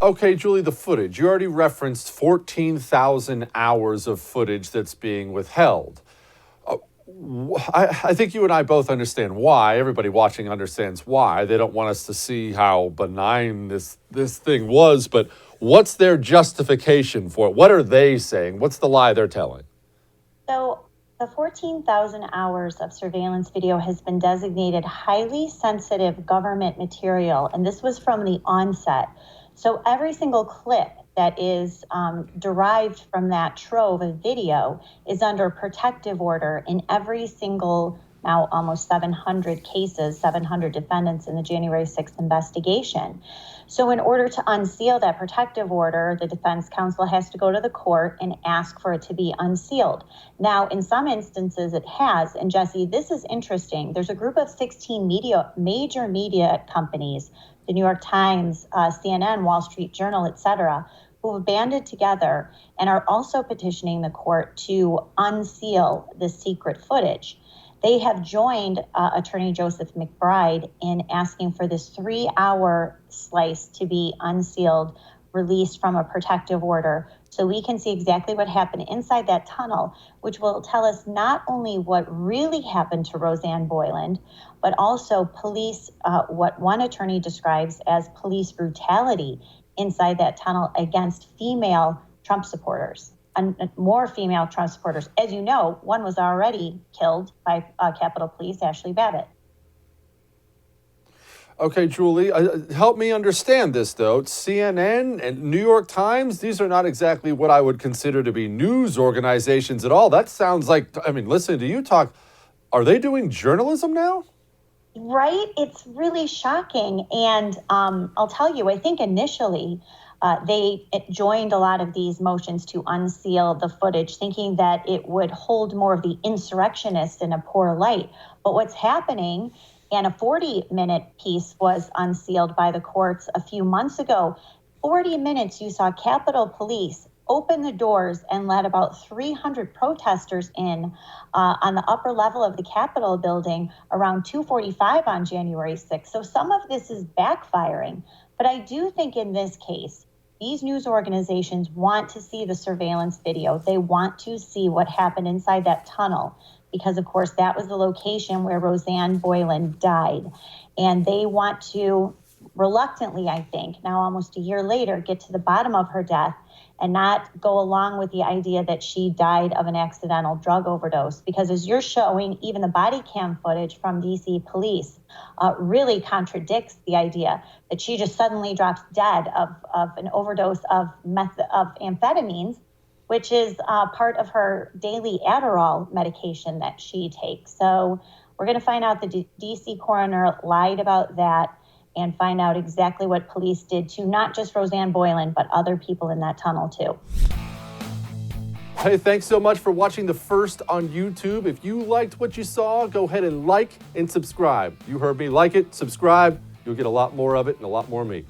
Okay, Julie, the footage. You already referenced 14,000 hours of footage that's being withheld. I think you and I both understand why. Everybody watching understands why. They don't want us to see how benign this thing was, but what's their justification for it? What are they saying? What's the lie they're telling? So the 14,000 hours of surveillance video has been designated highly sensitive government material, and this was from the onset. So every single clip that is derived from that trove of video is under protective order in every single, now almost 700 cases, 700 defendants in the January 6th investigation. So in order to unseal that protective order, the defense counsel has to go to the court and ask for it to be unsealed. Now, in some instances it has, and Jesse, this is interesting. There's a group of 16 major media companies, the New York Times, CNN, Wall Street Journal, et cetera, who have banded together and are also petitioning the court to unseal the secret footage. They have joined Attorney Joseph McBride in asking for this 3-hour slice to be unsealed, released from a protective order, so we can see exactly what happened inside that tunnel, which will tell us not only what really happened to Rosanne Boyland, but also police, what one attorney describes as police brutality inside that tunnel against female Trump supporters. And more female Trump supporters. As you know, one was already killed by Capitol Police, Ashley Babbitt. Okay, Julie, help me understand this, though. CNN and New York Times, these are not exactly what I would consider to be news organizations at all. That sounds like, listening to you talk, are they doing journalism now? Right? It's really shocking. And I'll tell you, I think initially they joined a lot of these motions to unseal the footage, thinking that it would hold more of the insurrectionists in a poor light. But what's happening, and a 40-minute piece was unsealed by the courts a few months ago. 40 minutes, you saw Capitol Police open the doors and let about 300 protesters in on the upper level of the Capitol building around 2:45 on January 6th. So some of this is backfiring. But I do think in this case, these news organizations want to see the surveillance video. They want to see what happened inside that tunnel, because, of course, that was the location where Rosanne Boyland died. And they want to reluctantly, I think, now almost a year later, get to the bottom of her death and not go along with the idea that she died of an accidental drug overdose. Because as you're showing, even the body cam footage from DC police really contradicts the idea that she just suddenly drops dead of an overdose of amphetamines, which is part of her daily Adderall medication that she takes. So we're going to find out the DC coroner lied about that and find out exactly what police did to not just Rosanne Boyland, but other people in that tunnel too. Hey, thanks so much for watching The First on YouTube. If you liked what you saw, go ahead and like and subscribe. You heard me. Like it, subscribe. You'll get a lot more of it and a lot more of me.